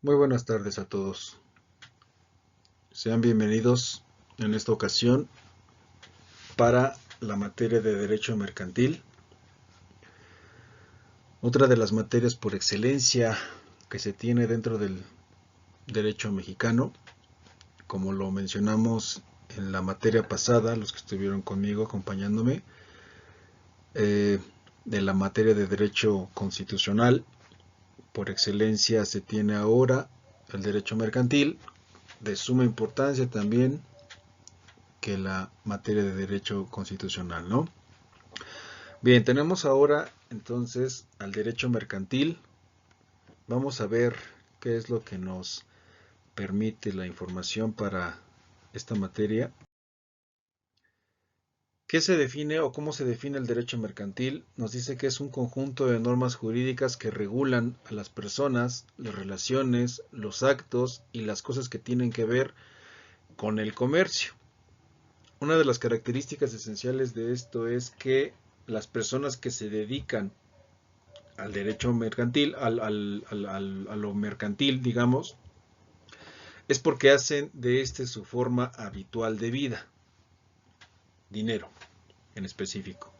Muy buenas tardes a todos. Sean bienvenidos en esta ocasión para la materia de Derecho Mercantil, otra de las materias por excelencia que se tiene dentro del derecho mexicano. Como lo mencionamos en la materia pasada, los que estuvieron conmigo acompañándome, de la materia de Derecho Constitucional, por excelencia se tiene ahora el derecho mercantil, de suma importancia también que la materia de derecho constitucional, ¿no? Bien, tenemos ahora entonces al derecho mercantil. Vamos a ver qué es lo que nos permite la información para esta materia. ¿Qué se define o cómo se define el derecho mercantil? Nos dice que es un conjunto de normas jurídicas que regulan a las personas, las relaciones, los actos y las cosas que tienen que ver con el comercio. Una de las características esenciales de esto es que las personas que se dedican al derecho mercantil, a lo mercantil, digamos, es porque hacen de este su forma habitual de vida, dinero en específico,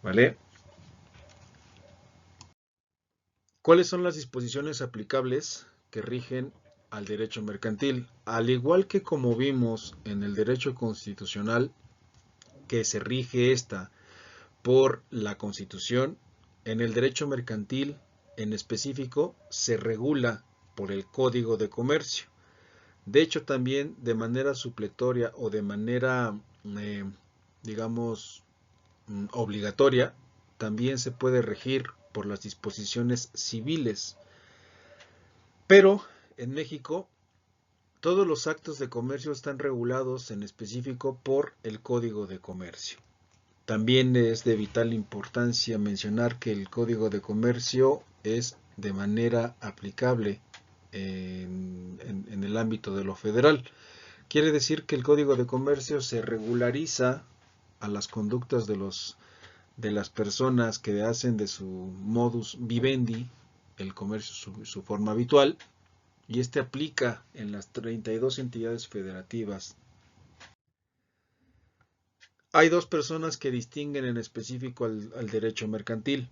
¿vale? ¿Cuáles son las disposiciones aplicables que rigen al derecho mercantil? Al igual que como vimos en el derecho constitucional, que se rige esta por la Constitución, en el derecho mercantil en específico se regula por el Código de Comercio. De hecho, también de manera supletoria o de manera, digamos, obligatoria, también se puede regir por las disposiciones civiles. Pero en México, todos los actos de comercio están regulados en específico por el Código de Comercio. También es de vital importancia mencionar que el Código de Comercio es de manera aplicable en el ámbito de lo federal. Quiere decir que el Código de Comercio se regulariza a las conductas de las personas que hacen de su modus vivendi el comercio su forma habitual, y este aplica en las 32 entidades federativas. Hay dos personas que distinguen en específico al derecho mercantil.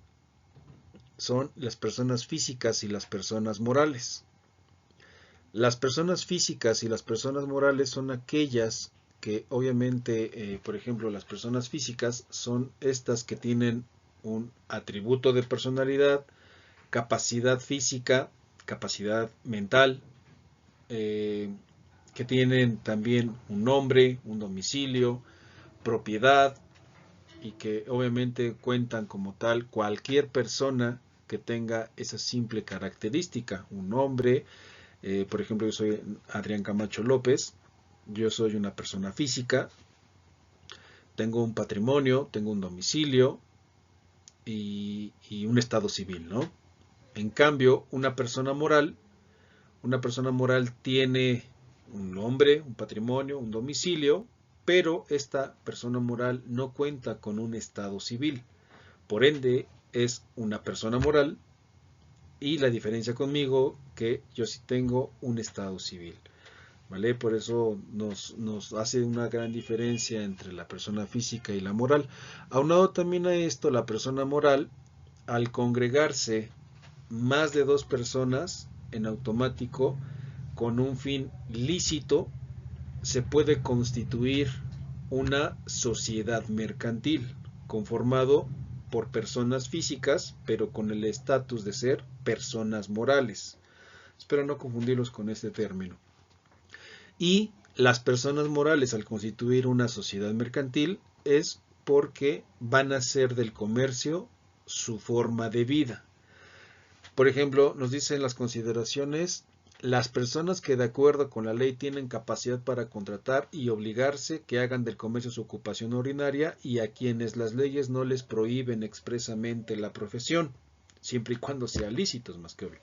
Son las personas físicas y las personas morales. Las personas físicas y las personas morales son aquellas que obviamente, por ejemplo, las personas físicas son estas que tienen un atributo de personalidad, capacidad física, capacidad mental, que tienen también un nombre, un domicilio, propiedad, y que obviamente cuentan como tal cualquier persona que tenga esa simple característica, un nombre. Por ejemplo, yo soy Adrián Camacho López, yo soy una persona física, tengo un patrimonio, tengo un domicilio y un estado civil, ¿no? En cambio, una persona moral tiene un nombre, un patrimonio, un domicilio, pero esta persona moral no cuenta con un estado civil. Por ende, es una persona moral, y la diferencia conmigo que yo sí tengo un estado civil, ¿vale? Por eso nos hace una gran diferencia entre la persona física y la moral. Aunado también a esto, la persona moral, al congregarse más de dos personas en automático con un fin lícito, se puede constituir una sociedad mercantil conformado por personas físicas, pero con el estatus de ser personas morales. Espero no confundirlos con este término. Y las personas morales, al constituir una sociedad mercantil, es porque van a hacer del comercio su forma de vida. Por ejemplo, nos dicen las consideraciones: las personas que de acuerdo con la ley tienen capacidad para contratar y obligarse que hagan del comercio su ocupación ordinaria, y a quienes las leyes no les prohíben expresamente la profesión, siempre y cuando sean lícitos, más que obvio.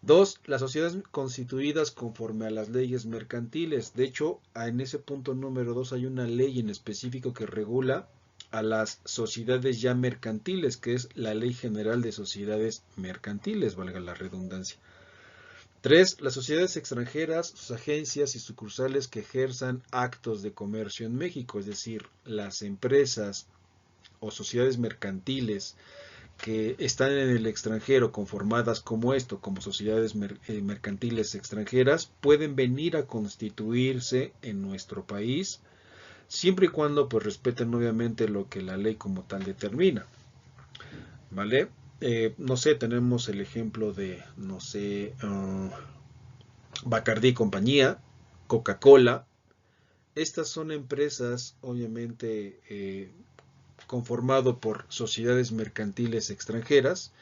2. Las sociedades constituidas conforme a las leyes mercantiles. De hecho, en ese punto número 2 hay una ley en específico que regula a las sociedades ya mercantiles, que es la Ley General de Sociedades Mercantiles, valga la redundancia. 3. Las sociedades extranjeras, sus agencias y sucursales que ejerzan actos de comercio en México, es decir, las empresas o sociedades mercantiles que están en el extranjero conformadas como esto, como sociedades mercantiles extranjeras, pueden venir a constituirse en nuestro país, siempre y cuando pues respeten obviamente lo que la ley como tal determina, ¿vale? No sé, tenemos el ejemplo de, no sé, Bacardí Compañía, Coca-Cola. Estas son empresas, obviamente, conformado por sociedades mercantiles extranjeras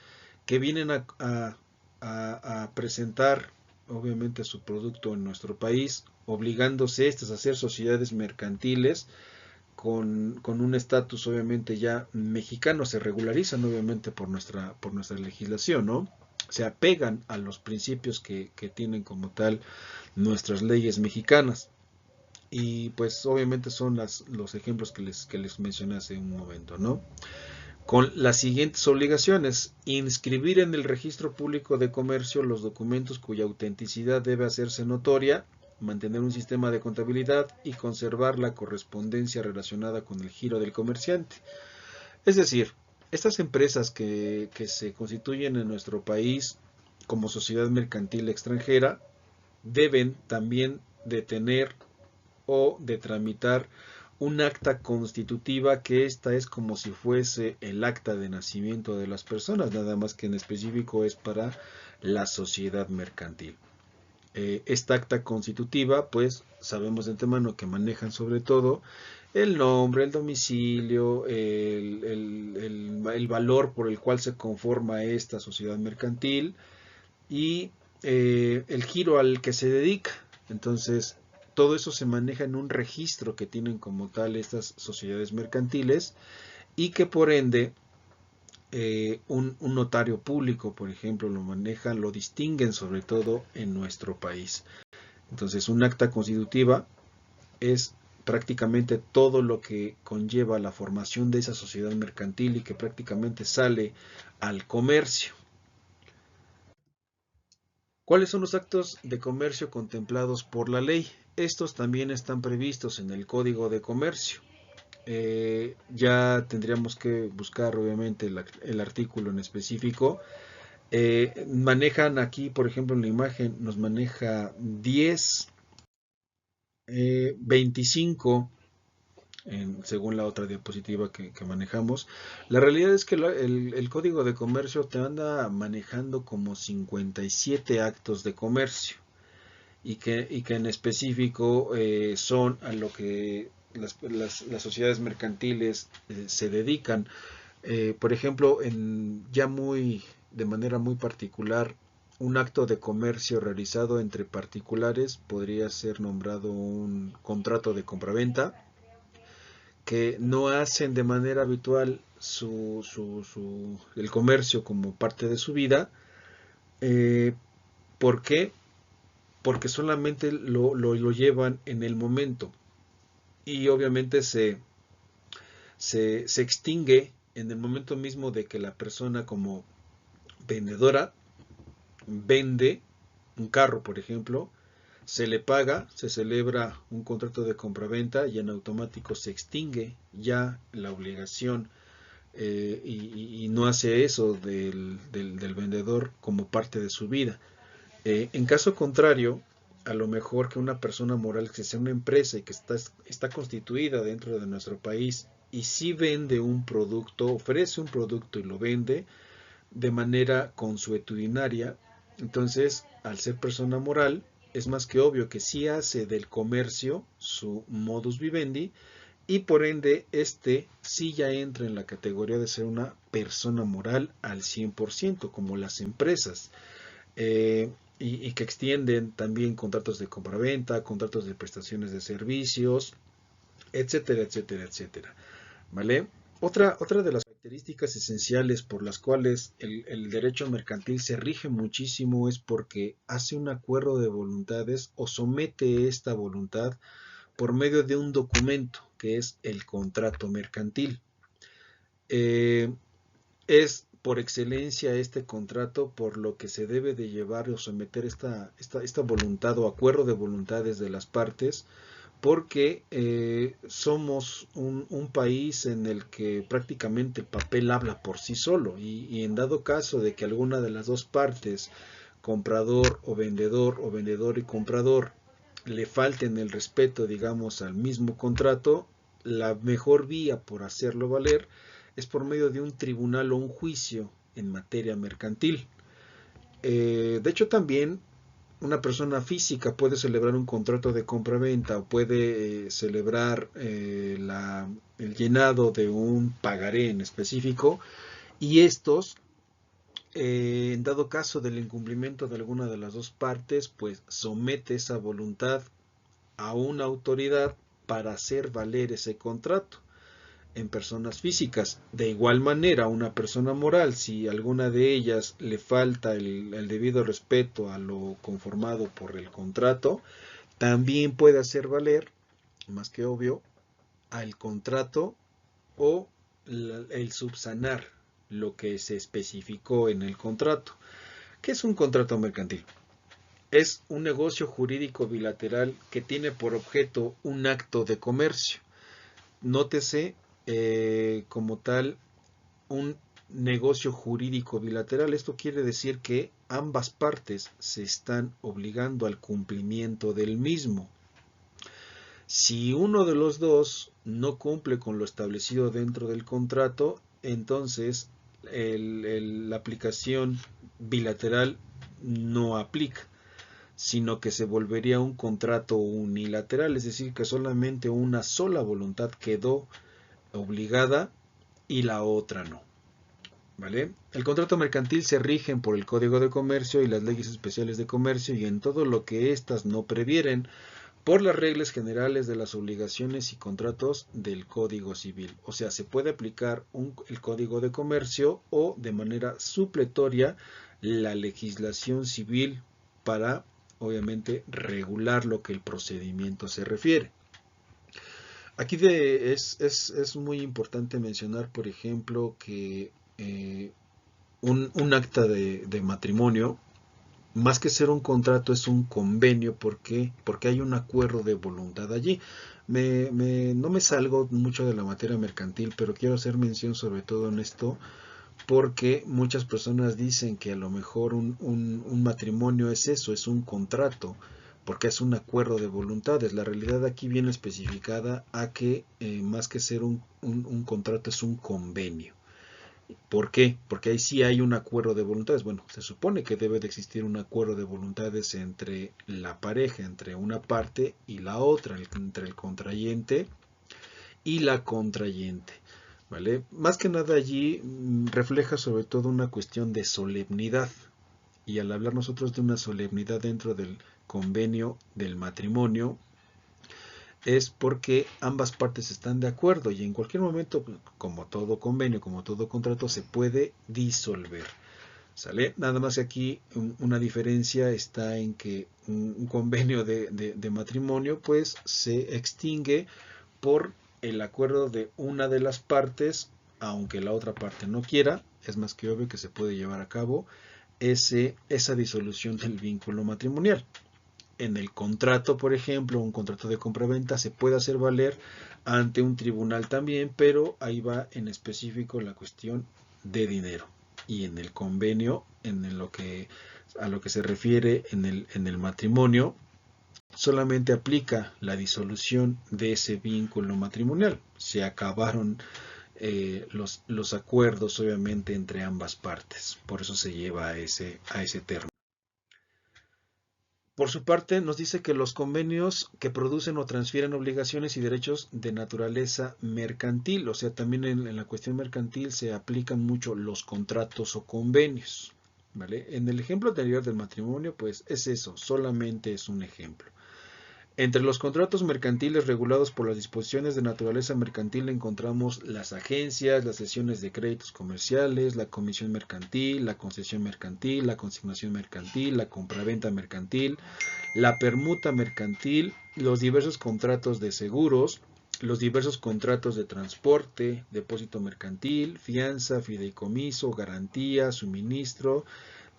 que vienen a presentar, obviamente, su producto en nuestro país, obligándose estas a ser sociedades mercantiles con un estatus, obviamente, ya mexicano. Se regularizan, obviamente, por nuestra legislación, ¿no? Se apegan a los principios que tienen como tal nuestras leyes mexicanas. Y pues obviamente son los ejemplos que les mencioné hace un momento, ¿no? Con las siguientes obligaciones: inscribir en el registro público de comercio los documentos cuya autenticidad debe hacerse notoria, mantener un sistema de contabilidad y conservar la correspondencia relacionada con el giro del comerciante. Es decir, estas empresas que se constituyen en nuestro país como sociedad mercantil extranjera deben también de tener o de tramitar un acta constitutiva, que esta es como si fuese el acta de nacimiento de las personas, nada más que en específico es para la sociedad mercantil. Esta acta constitutiva, pues sabemos de antemano que manejan sobre todo el nombre, el domicilio, el valor por el cual se conforma esta sociedad mercantil y el giro al que se dedica. Entonces, todo eso se maneja en un registro que tienen como tal estas sociedades mercantiles y que por ende un notario público, por ejemplo, lo manejan, lo distinguen sobre todo en nuestro país. Entonces, un acta constitutiva es prácticamente todo lo que conlleva la formación de esa sociedad mercantil y que prácticamente sale al comercio. ¿Cuáles son los actos de comercio contemplados por la ley? Estos también están previstos en el Código de Comercio. Ya tendríamos que buscar obviamente el artículo en específico. Manejan aquí, por ejemplo, en la imagen nos maneja 10, 25, según la otra diapositiva que manejamos. La realidad es que el Código de Comercio te anda manejando como 57 actos de comercio y que en específico son a lo que las sociedades mercantiles se dedican. Por ejemplo, de manera muy particular, un acto de comercio realizado entre particulares podría ser nombrado un contrato de compraventa, que no hacen de manera habitual el comercio como parte de su vida. Eh, ¿Por qué? Porque solamente lo llevan en el momento y obviamente se extingue en el momento mismo de que la persona como vendedora vende un carro, por ejemplo, se le paga, se celebra un contrato de compraventa y en automático se extingue ya la obligación, y no hace eso del vendedor como parte de su vida. En caso contrario, a lo mejor que una persona moral que sea una empresa y que está constituida dentro de nuestro país y si vende un producto, ofrece un producto y lo vende de manera consuetudinaria, entonces al ser persona moral es más que obvio que sí hace del comercio su modus vivendi y por ende este sí ya entra en la categoría de ser una persona moral al 100%, como las empresas. eh, y que extienden también contratos de compraventa, contratos de prestaciones de servicios, etcétera, etcétera, etcétera. ¿Vale? Otra de las características esenciales por las cuales el derecho mercantil se rige muchísimo es porque hace un acuerdo de voluntades o somete esta voluntad por medio de un documento que es el contrato mercantil. Eh, es por excelencia este contrato, por lo que se debe de llevar o someter esta voluntad o acuerdo de voluntades de las partes, porque somos un país en el que prácticamente el papel habla por sí solo, y en dado caso de que alguna de las dos partes, comprador o vendedor y comprador, le falten el respeto, digamos, al mismo contrato, la mejor vía por hacerlo valer es por medio de un tribunal o un juicio en materia mercantil. De hecho, también una persona física puede celebrar un contrato de compra-venta o puede celebrar el llenado de un pagaré en específico, y estos, en dado caso del incumplimiento de alguna de las dos partes, pues somete esa voluntad a una autoridad para hacer valer ese contrato en personas físicas. De igual manera, una persona moral, si alguna de ellas le falta el debido respeto a lo conformado por el contrato, también puede hacer valer, más que obvio, al contrato o el subsanar lo que se especificó en el contrato. ¿Qué es un contrato mercantil? Es un negocio jurídico bilateral que tiene por objeto un acto de comercio. Nótese como tal un negocio jurídico bilateral. Esto quiere decir que ambas partes se están obligando al cumplimiento del mismo. Si uno de los dos no cumple con lo establecido dentro del contrato, entonces la aplicación bilateral no aplica, sino que se volvería un contrato unilateral, es decir, que solamente una sola voluntad quedó obligada y la otra no. ¿Vale? El contrato mercantil se rige por el Código de Comercio y las leyes especiales de comercio, y en todo lo que éstas no previeren, por las reglas generales de las obligaciones y contratos del Código Civil. O sea, se puede aplicar el Código de Comercio o de manera supletoria la legislación civil para, obviamente, regular lo que el procedimiento se refiere. Aquí es muy importante mencionar, por ejemplo, que un acta de matrimonio, más que ser un contrato, es un convenio. ¿Por qué? Porque hay un acuerdo de voluntad allí. No me salgo mucho de la materia mercantil, pero quiero hacer mención sobre todo en esto, porque muchas personas dicen que a lo mejor un matrimonio es eso, es un contrato, porque es un acuerdo de voluntades. La realidad aquí viene especificada a que más que ser un contrato, es un convenio. ¿Por qué? Porque ahí sí hay un acuerdo de voluntades. Bueno, se supone que debe de existir un acuerdo de voluntades entre la pareja, entre una parte y la otra, entre el contrayente y la contrayente. ¿Vale? Más que nada allí refleja sobre todo una cuestión de solemnidad. Y al hablar nosotros de una solemnidad dentro del convenio del matrimonio, es porque ambas partes están de acuerdo, y en cualquier momento, como todo convenio, como todo contrato, se puede disolver. ¿Sale? Nada más que aquí una diferencia está en que un convenio de matrimonio pues se extingue por el acuerdo de una de las partes, aunque la otra parte no quiera. Es más que obvio que se puede llevar a cabo esa disolución del vínculo matrimonial. En el contrato, por ejemplo, un contrato de compra-venta se puede hacer valer ante un tribunal también, pero ahí va en específico la cuestión de dinero. Y en el convenio, a lo que se refiere en el matrimonio, solamente aplica la disolución de ese vínculo matrimonial. Se acabaron los acuerdos, obviamente, entre ambas partes. Por eso se lleva a ese término. Por su parte, nos dice que los convenios que producen o transfieren obligaciones y derechos de naturaleza mercantil, o sea, también en la cuestión mercantil se aplican mucho los contratos o convenios, ¿vale? En el ejemplo anterior del matrimonio, pues es eso, solamente es un ejemplo. Entre los contratos mercantiles regulados por las disposiciones de naturaleza mercantil encontramos las agencias, las cesiones de créditos comerciales, la comisión mercantil, la concesión mercantil, la consignación mercantil, la compraventa mercantil, la permuta mercantil, los diversos contratos de seguros, los diversos contratos de transporte, depósito mercantil, fianza, fideicomiso, garantía, suministro,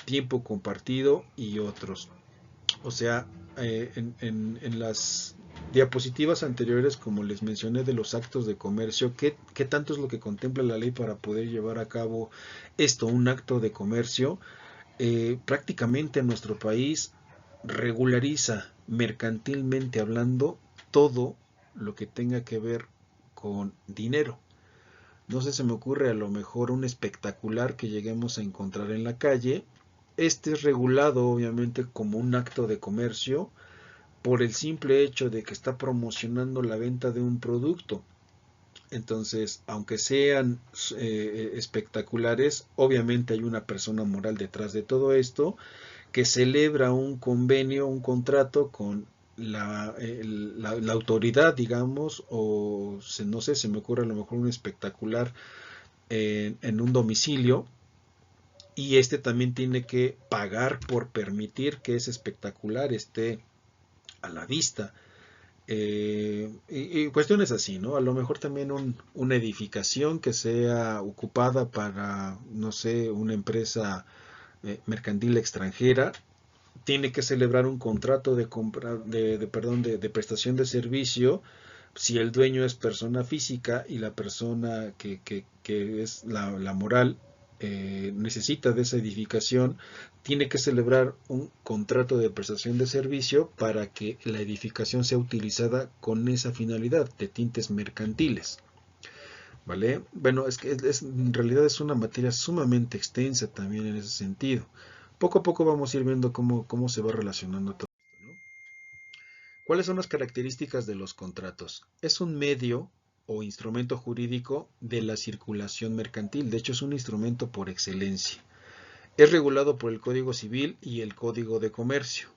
tiempo compartido y otros. O sea, en las diapositivas anteriores, como les mencioné de los actos de comercio, ¿qué tanto es lo que contempla la ley para poder llevar a cabo esto, un acto de comercio? Prácticamente en nuestro país regulariza mercantilmente hablando todo lo que tenga que ver con dinero. No sé, se me ocurre a lo mejor un espectacular que lleguemos a encontrar en la calle. Este es regulado obviamente como un acto de comercio por el simple hecho de que está promocionando la venta de un producto. Entonces, aunque sean espectaculares, obviamente hay una persona moral detrás de todo esto que celebra un convenio, un contrato con la autoridad, digamos, o no sé, se me ocurre a lo mejor un espectacular en un domicilio, y este también tiene que pagar por permitir que ese espectacular esté a la vista. Y cuestiones así, ¿no? A lo mejor también una edificación que sea ocupada para, no sé, una empresa mercantil extranjera, tiene que celebrar un contrato de compra, perdón, de prestación de servicio si el dueño es persona física y la persona que es la moral necesita de esa edificación, tiene que celebrar un contrato de prestación de servicio para que la edificación sea utilizada con esa finalidad de tintes mercantiles. ¿Vale? Bueno, es que en realidad es una materia sumamente extensa también en ese sentido. Poco a poco vamos a ir viendo cómo se va relacionando todo esto, ¿no? ¿Cuáles son las características de los contratos? Es un medio o instrumento jurídico de la circulación mercantil. De hecho, es un instrumento por excelencia. Es regulado por el Código Civil y el Código de Comercio.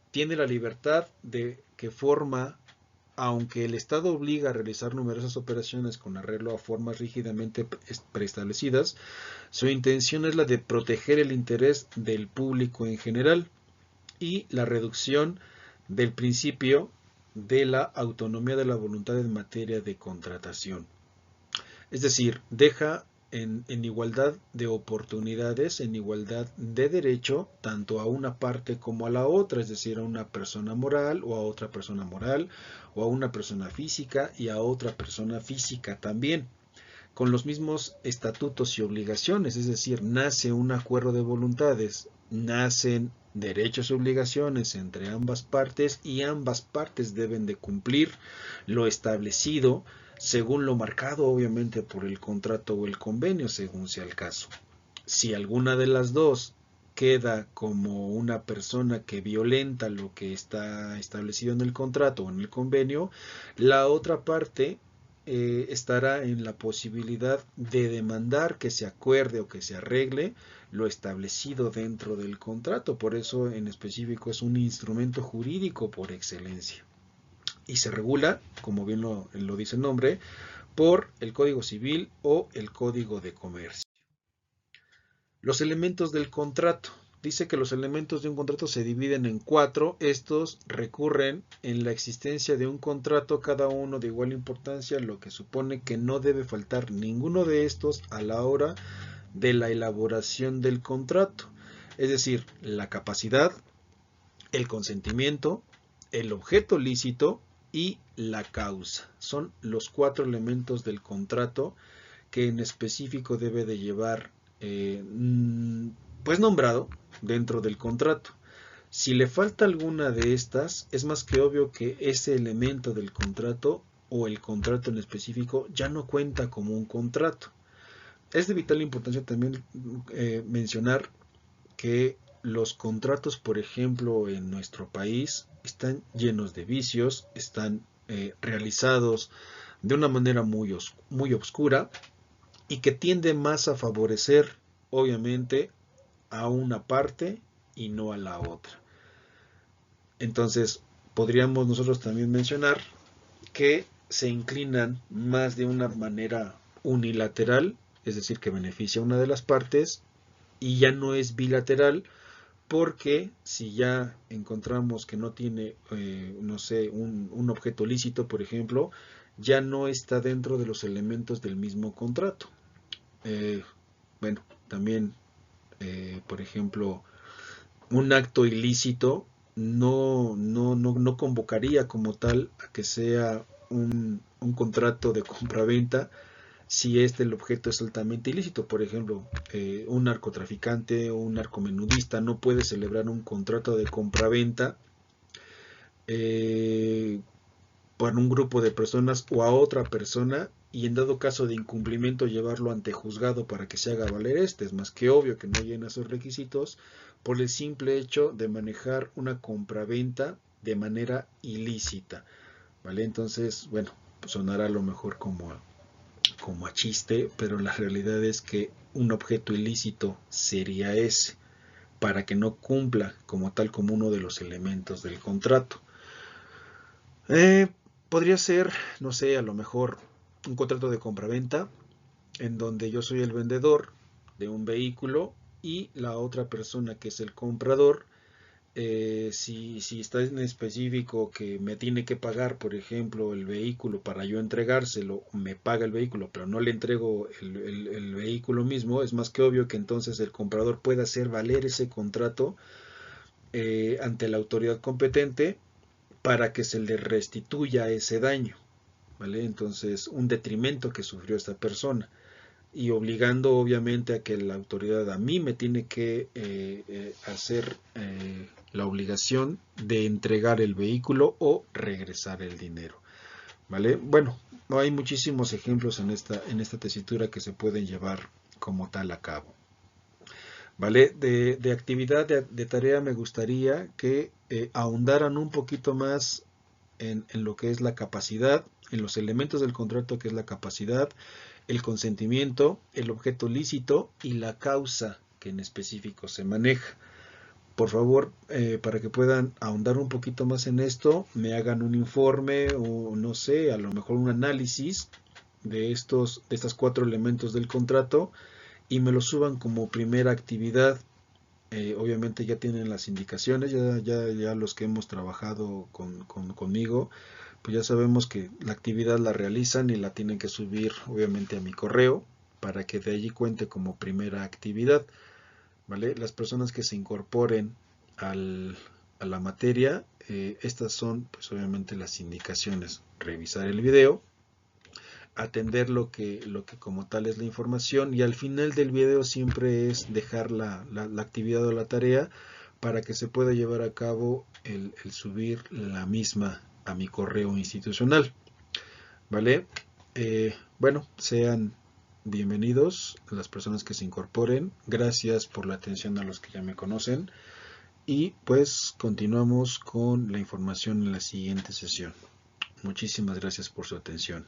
Tiene la libertad de que forma, aunque el Estado obliga a realizar numerosas operaciones con arreglo a formas rígidamente preestablecidas, su intención es la de proteger el interés del público en general y la reducción del principio de la autonomía de la voluntad en materia de contratación. Es decir, deja en igualdad de oportunidades, en igualdad de derecho, tanto a una parte como a la otra, es decir, a una persona moral o a otra persona moral, o a una persona física y a otra persona física también, con los mismos estatutos y obligaciones, es decir, nace un acuerdo de voluntades, nacen derechos y obligaciones entre ambas partes y ambas partes deben de cumplir lo establecido según lo marcado obviamente por el contrato o el convenio según sea el caso. Si alguna de las dos queda como una persona que violenta lo que está establecido en el contrato o en el convenio, la otra parte estará en la posibilidad de demandar que se acuerde o que se arregle lo establecido dentro del contrato. Por eso en específico es un instrumento jurídico por excelencia. Y se regula, como bien lo dice el nombre, por el Código Civil o el Código de Comercio. Los elementos del contrato. Dice que los elementos de un contrato se dividen en 4. Estos recurren en la existencia de un contrato, cada uno de igual importancia, lo que supone que no debe faltar ninguno de estos a la hora de la elaboración del contrato. Es decir, la capacidad, el consentimiento, el objeto lícito y la causa. Son los 4 elementos del contrato que en específico debe de llevar pues nombrado dentro del contrato. Si le falta alguna de estas, es más que obvio que ese elemento del contrato o el contrato en específico ya no cuenta como un contrato. Es de vital importancia también mencionar que los contratos, por ejemplo, en nuestro país están llenos de vicios, están realizados de una manera muy oscura y que tiende más a favorecer, obviamente, a una parte y no a la otra. Entonces, podríamos nosotros también mencionar que se inclinan más de una manera unilateral, es decir, que beneficia a una de las partes, y ya no es bilateral, porque si ya encontramos que no tiene, no sé, un objeto lícito, por ejemplo, ya no está dentro de los elementos del mismo contrato. Bueno, también, por ejemplo, un acto ilícito no convocaría como tal a que sea un contrato de compraventa si el objeto es altamente ilícito. Por ejemplo, un narcotraficante o un narcomenudista no puede celebrar un contrato de compraventa eh, para un grupo de personas o a otra persona, y en dado caso de incumplimiento llevarlo ante juzgado para que se haga valer es más que obvio que no llena esos requisitos por el simple hecho de manejar una compraventa de manera ilícita, ¿vale? Entonces, bueno, pues sonará a lo mejor como a chiste, pero la realidad es que un objeto ilícito sería ese, para que no cumpla como tal como uno de los elementos del contrato. Eh, Podría ser, no sé, a lo mejor un contrato de compraventa en donde yo soy el vendedor de un vehículo y la otra persona que es el comprador, si está en específico que me tiene que pagar, por ejemplo, el vehículo para yo entregárselo, me paga el vehículo, pero no le entrego el vehículo mismo, es más que obvio que entonces el comprador pueda hacer valer ese contrato ante la autoridad competente para que se le restituya ese daño, ¿vale? Entonces, un detrimento que sufrió esta persona y obligando obviamente a que la autoridad a mí me tiene que hacer la obligación de entregar el vehículo o regresar el dinero, ¿vale? Bueno, hay muchísimos ejemplos en esta tesitura que se pueden llevar como tal a cabo. ¿Vale? De actividad, de tarea, me gustaría que ahondaran un poquito más en lo que es la capacidad, en los elementos del contrato que es la capacidad, el consentimiento, el objeto lícito y la causa que en específico se maneja. Por favor, para que puedan ahondar un poquito más en esto, me hagan un informe o no sé, a lo mejor un análisis de estas 4 elementos del contrato y me lo suban como primera actividad. Obviamente ya tienen las indicaciones, ya los que hemos trabajado conmigo, pues ya sabemos que la actividad la realizan y la tienen que subir obviamente a mi correo para que de allí cuente como primera actividad, ¿vale? Las personas que se incorporen a la materia, estas son pues obviamente las indicaciones: revisar el video, atender lo que como tal es la información, y al final del video siempre es dejar la actividad o la tarea para que se pueda llevar a cabo el subir la misma a mi correo institucional, ¿vale? Bueno, sean bienvenidos las personas que se incorporen. Gracias por la atención a los que ya me conocen. Y pues continuamos con la información en la siguiente sesión. Muchísimas gracias por su atención.